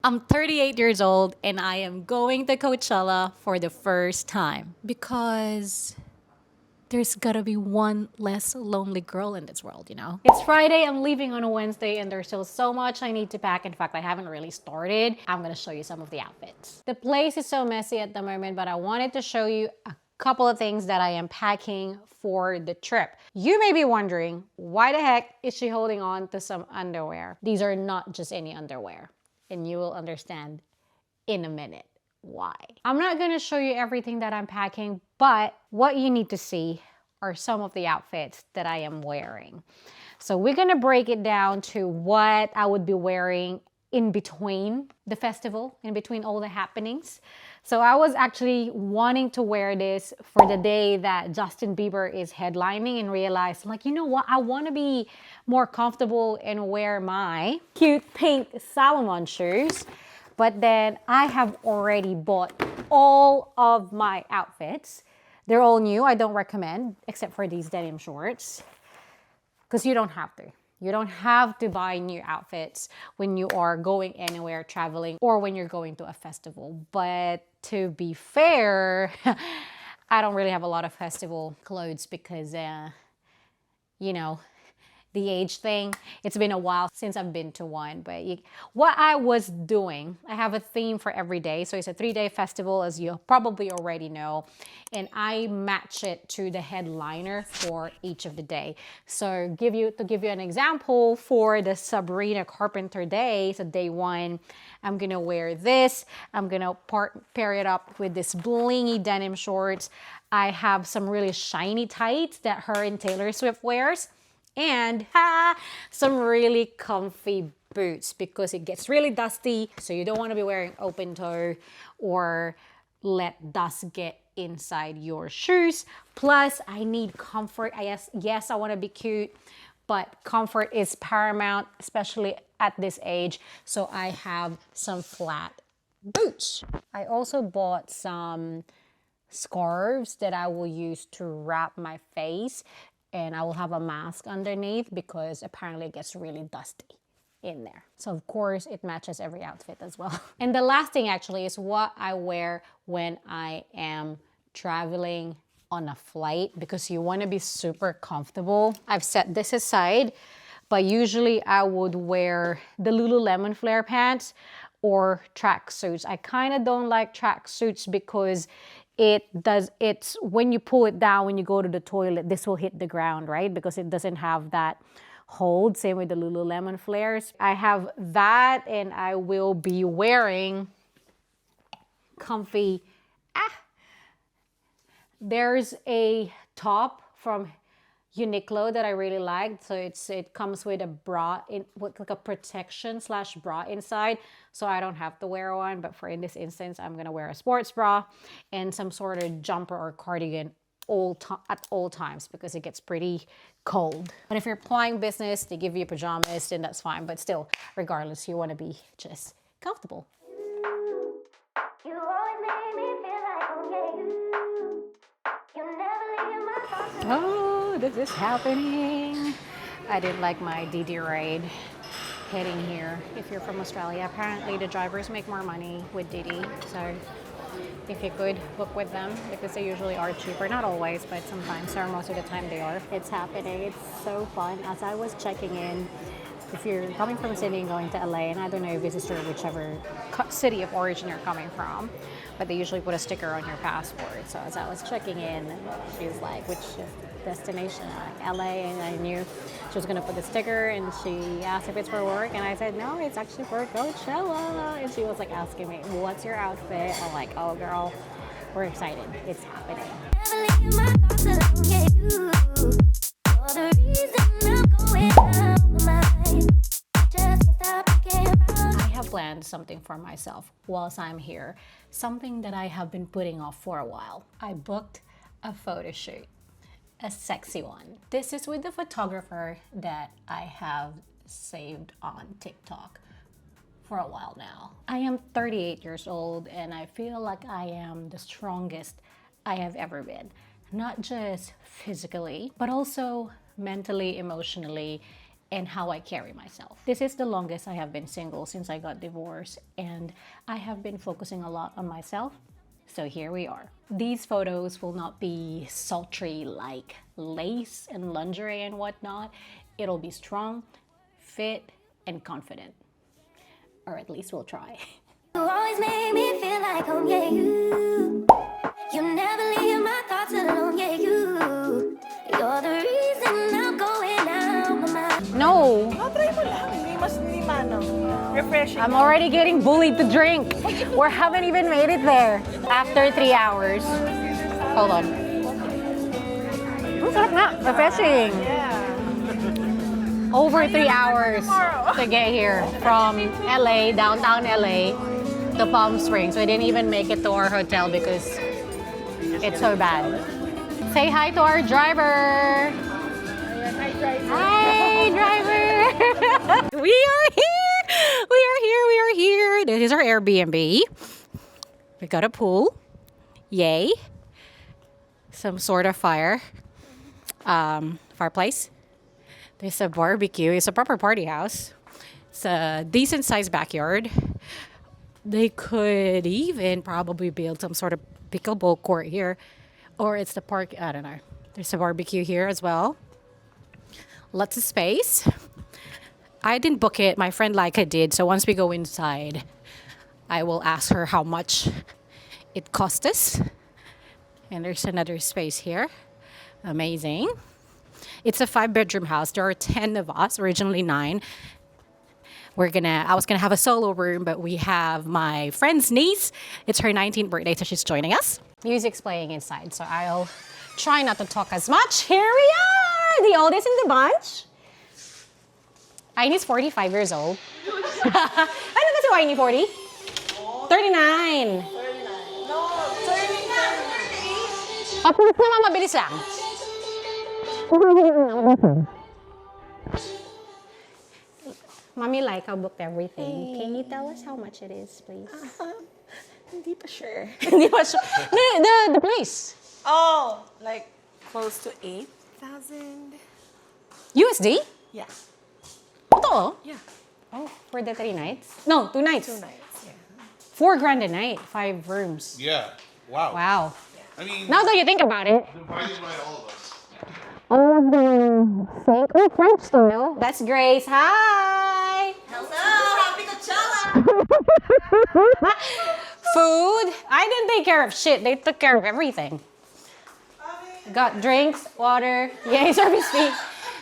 I'm 38 years old and I am going to Coachella for the first time because there's gotta be one less lonely girl in this world, you know? It's Friday, I'm leaving on a Wednesday, and there's still so much I need to pack. In fact, I haven't really started. I'm gonna show you some of the outfits. The place is so messy at the moment, but I wanted to show you a couple of things that I am packing for the trip. You may be wondering, why the heck is she holding on to some underwear? These are not just any underwear, and you will understand in a minute why. I'm not going to show you everything that I'm packing, but what you need to see are some of the outfits that I am wearing. So we're going to break it down to what I would be wearing in between the festival, in between all the happenings. So I was actually wanting to wear this for the day that Justin Bieber is headlining, and realized, like, you know what? I want to be more comfortable and wear my cute pink Salomon shoes. But then I have already bought all of my outfits. They're all new. I don't recommend, except for these denim shorts, because you don't have to. You don't have to buy new outfits when you are going anywhere, traveling, or when you're going to a festival. But to be fair, I don't really have a lot of festival clothes because, you know, the age thing. It's been a while since I've been to one, but what I was doing, I have a theme for every day. So it's a 3-day festival, as you probably already know, and I match it to the headliner for each of the day. So to give you an example, for the Sabrina Carpenter day, so day 1, I'm gonna wear this. I'm gonna pair it up with this blingy denim shorts. I have some really shiny tights that her and Taylor Swift wears, and some really comfy boots because it gets really dusty, so you don't want to be wearing open toe or let dust get inside your shoes. Plus, I need comfort. Yes, I want to be cute, but comfort is paramount, especially at this age. So I have some flat boots. I also bought some scarves that I will use to wrap my face, and I will have a mask underneath because apparently it gets really dusty in there. So of course it matches every outfit as well. And the last thing actually is what I wear when I am traveling on a flight, because you want to be super comfortable. I've set this aside, but usually I would wear the Lululemon flare pants or tracksuits. I kind of don't like tracksuits because it's when you pull it down, when you go to the toilet, this will hit the ground, right? Because it doesn't have that hold. Same with the Lululemon flares. I have that, and I will be wearing comfy. There's a top from Uniqlo that I really liked. So it comes with a bra, with like a protection slash bra inside, so I don't have to wear one. But in this instance, I'm gonna wear a sports bra and some sort of jumper or cardigan at all times because it gets pretty cold. But if you're applying business, they give you pajamas, then that's fine. But still, regardless, you want to be just comfortable. You always make me feel like, oh yeah, you never leave my thoughts. Oh, this is happening. I didn't like my DD ride heading here. If you're from Australia, apparently the drivers make more money with DD. So if you could book with them, because they usually are cheaper. Not always, but sometimes, or most of the time they are. It's happening. It's so fun. As I was checking in, if you're coming from Sydney and going to LA, and I don't know if this is true whichever city of origin you're coming from, but they usually put a sticker on your passport. So as I was checking in, she was like, which destination? Like LA, and I knew she was gonna put the sticker, and she asked if it's for work, and I said, no, it's actually for Coachella. And she was like asking me, what's your outfit? I'm like, oh girl, we're excited. It's happening. I have planned something for myself whilst I'm here, something that I have been putting off for a while. I booked a photo shoot, a sexy one. This is with the photographer that I have saved on TikTok for a while now. I am 38 years old, and I feel like I am the strongest I have ever been. Not just physically, but also mentally, emotionally, and how I carry myself. This is the longest I have been single since I got divorced, and I have been focusing a lot on myself. So here we are. These photos will not be sultry like lace and lingerie and whatnot. It'll be strong, fit, and confident. Or at least we'll try. You always make me feel like home, yeah, you never leave my thoughts alone, yeah, you're the reason I'm going out my mind. No, Try mo lang. Hindi manang. Refreshing. I'm already getting bullied to drink. We haven't even made it there. After 3 hours. Hold on. Sarap nga. Refreshing. Yeah. Over 3 hours to get here from LA, downtown LA, to Palm Springs. We didn't even make it to our hotel because it's so bad. Say hi to our driver. Hi, driver. We are here. We are here. We are here. This is our Airbnb. We got a pool. Yay. Some sort of fireplace. There's a barbecue. It's a proper party house. It's a decent sized backyard. They could even probably build some sort of pickleball court here. Or it's the park. I don't know. There's a barbecue here as well. Lots of space. I didn't book it. My friend Laika did. So once we go inside, I will ask her how much it cost us. And there's another space here. Amazing. It's a 5-bedroom house. There are 10 of us, originally 9. I was gonna have a solo room, but we have my friend's niece. It's her 19th birthday, so she's joining us. Music's playing inside, so I'll try not to talk as much. Here we are, the oldest in the bunch. Aine's 45 years old. Ano ba si Aine 40? 39. No, 39. Papulit naman, mabilis lang. Mommy Laika booked everything. Can you tell us how much it is, please? Hindi pa sure. Hindi pa sure. The place. Oh, like close to 8,000. USD? Yeah. Totoo? Yeah. Oh, for the 3 nights? No, 2 nights. 2 nights, yeah. $4,000 a night, 5 rooms. Yeah. Wow. Wow. I mean, Now that you think about it. divided by all of us. All of them fake. Oh, French style. That's Grace. Hi. Hello, happy Coachella. Food. I didn't take care of shit. They took care of everything. Got drinks, water. Yay, service fee.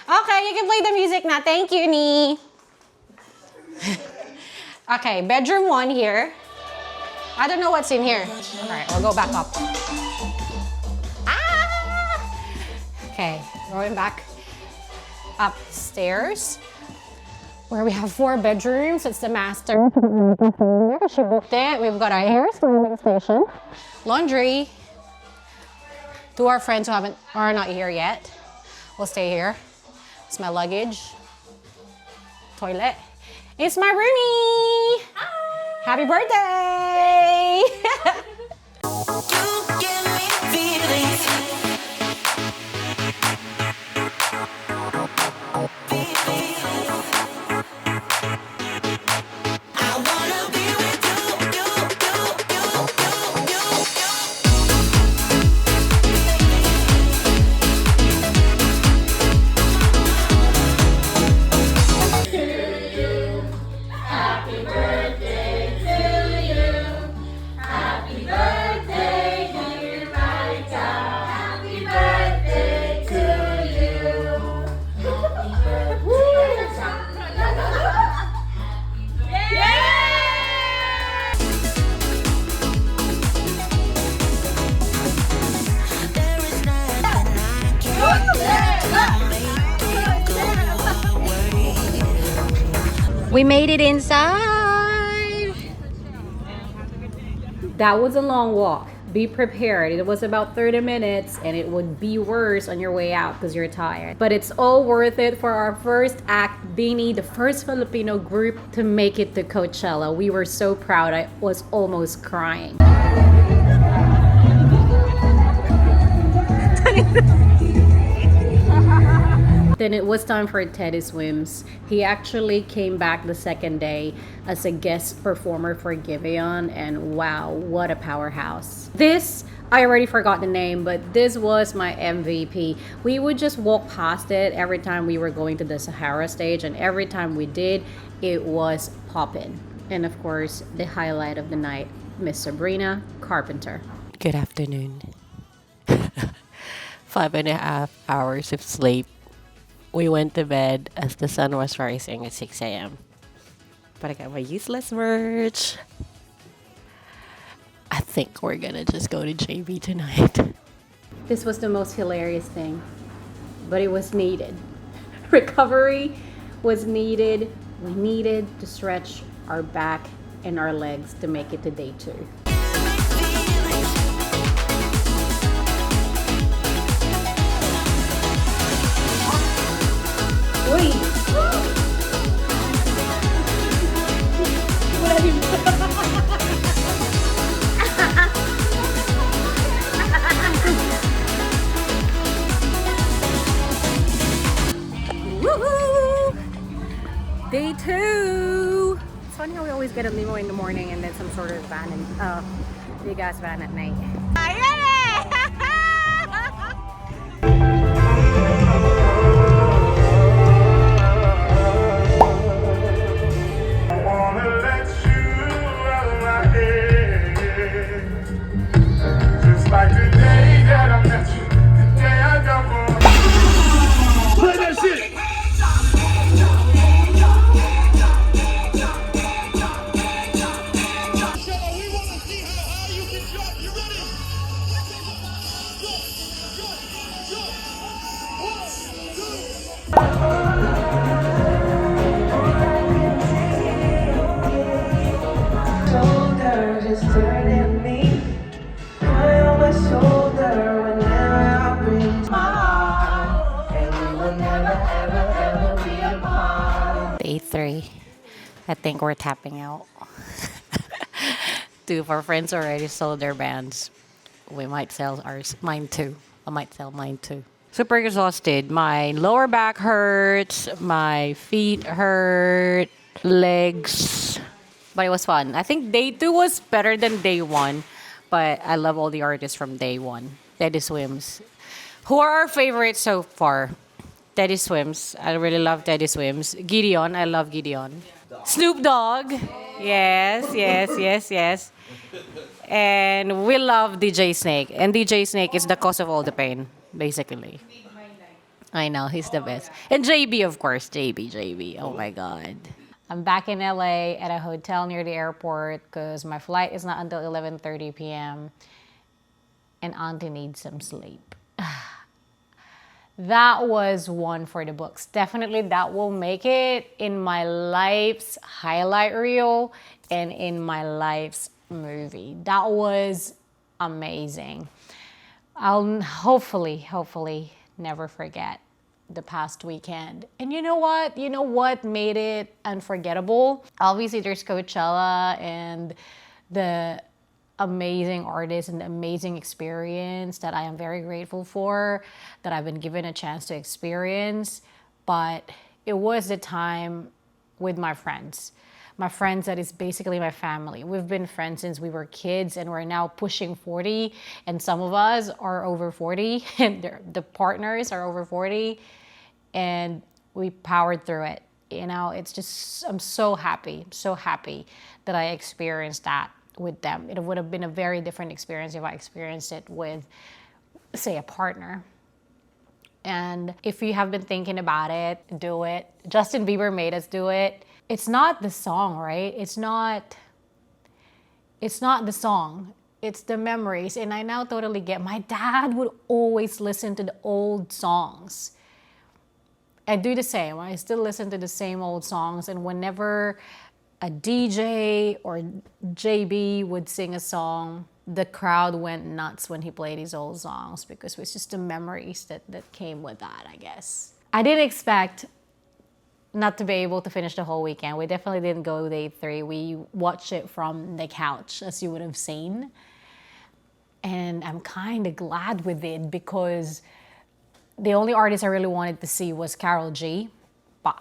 Okay, you can play the music now. Thank you, Nee. Okay, bedroom 1 here. I don't know what's in here. All right, we'll go back up. Ah! Okay, going back upstairs where we have 4 bedrooms. It's the master. She booked it. We've got our hair styling station, laundry. 2 our friends who are not here yet. We'll stay here. It's my luggage. Toilet. It's my roomie. Hi. Happy birthday. You give me feelings. I wanna be with you. There is nothing I can't do to make you go away. We made it inside. That was a long walk. Be prepared. It was about 30 minutes and it would be worse on your way out because you're tired. But it's all worth it for our first act, Beanie, the first Filipino group to make it to Coachella. We were so proud. I was almost crying. Then it was time for Teddy Swims. He actually came back the second day as a guest performer for Giveon, and wow, what a powerhouse. This, I already forgot the name, but this was my MVP. We would just walk past it every time we were going to the Sahara stage, and every time we did, it was poppin'. And of course, the highlight of the night, Miss Sabrina Carpenter. Good afternoon. 5.5 hours of sleep. We went to bed as the sun was rising at 6 a.m. But I got my useless merch. I think we're gonna just go to JB tonight. This was the most hilarious thing, but it was needed. Recovery was needed. We needed to stretch our back and our legs to make it to day 2. Wait. Woohoo! Day 2. It's funny how we always get a limo in the morning and then some sort of van and big ass van at night. Just like the day that I met you, the day I got for. Play that shit! We want to see how high you can jump. You ready? Shoulder, just turn at me. Cry on my shoulder whenever I breathe my heart. And we will never, ever, ever be apart. Day 3. I think we're tapping out. 2 of our friends already sold their bands. We might sell ours. Mine too. I might sell mine too. Super exhausted. My lower back hurts. My feet hurt. Legs. But it was fun. I think day 2 was better than day 1. But I love all the artists from day 1. Teddy Swims. Who are our favorites so far? Teddy Swims. I really love Teddy Swims. Gideon. I love Gideon. Snoop Dogg. Yes, yes, yes, yes. And we love DJ Snake. And DJ Snake is the cause of all the pain, basically. I know, he's the best. And JB, of course. JB. Oh my God. I'm back in LA at a hotel near the airport because my flight is not until 11:30 p.m. And Auntie needs some sleep. That was one for the books. Definitely that will make it in my life's highlight reel and in my life's movie. That was amazing. I'll hopefully never forget the past weekend. And you know what? You know what made it unforgettable? Obviously there's Coachella and the amazing artists and the amazing experience that I am very grateful for, that I've been given a chance to experience. But it was the time with my friends. My friends that is basically my family. We've been friends since we were kids and we're now pushing 40 and some of us are over 40 and the partners are over 40 and we powered through it. You know, it's just, I'm so happy that I experienced that with them. It would have been a very different experience if I experienced it with, say, a partner. And if you have been thinking about it, do it. Justin Bieber made us do it. It's not the song, right? It's not the song. It's the memories. And I now totally get, my dad would always listen to the old songs. I do the same. I still listen to the same old songs. And whenever a DJ or JB would sing a song, the crowd went nuts when he played his old songs because it was just the memories that came with that, I guess. I didn't expect not to be able to finish the whole weekend. We definitely didn't go day 3. We watched it from the couch, as you would have seen. And I'm kind of glad with it because The only artist I really wanted to see was Carol G, but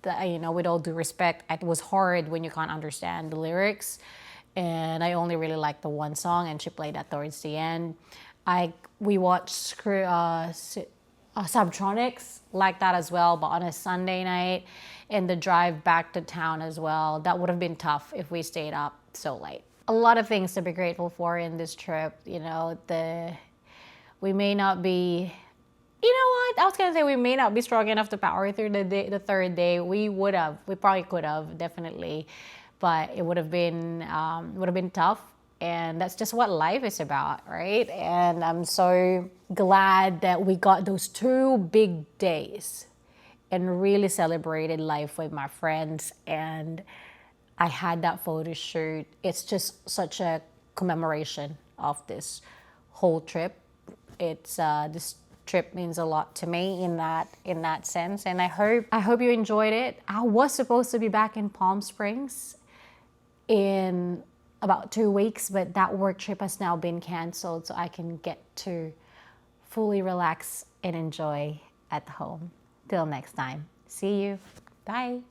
with all due respect, it was hard when you can't understand the lyrics, and I only really liked the one song, and she played that towards the end. We watched Subtronics like that as well, but on a Sunday night, and the drive back to town as well. That would have been tough if we stayed up so late. A lot of things to be grateful for in this trip. We may not be. You know what? I was gonna say we may not be strong enough to power through the third day. We would have. We probably could have, definitely, but it would have been tough. And that's just what life is about, right? And I'm so glad that we got those 2 big days and really celebrated life with my friends. And I had that photo shoot. It's just such a commemoration of this whole trip. This trip means a lot to me in that sense, and I hope you enjoyed it. I was supposed to be back in Palm Springs in about 2 weeks, but that work trip has now been canceled, so I can get to fully relax and enjoy at home. Till next time, see you. Bye.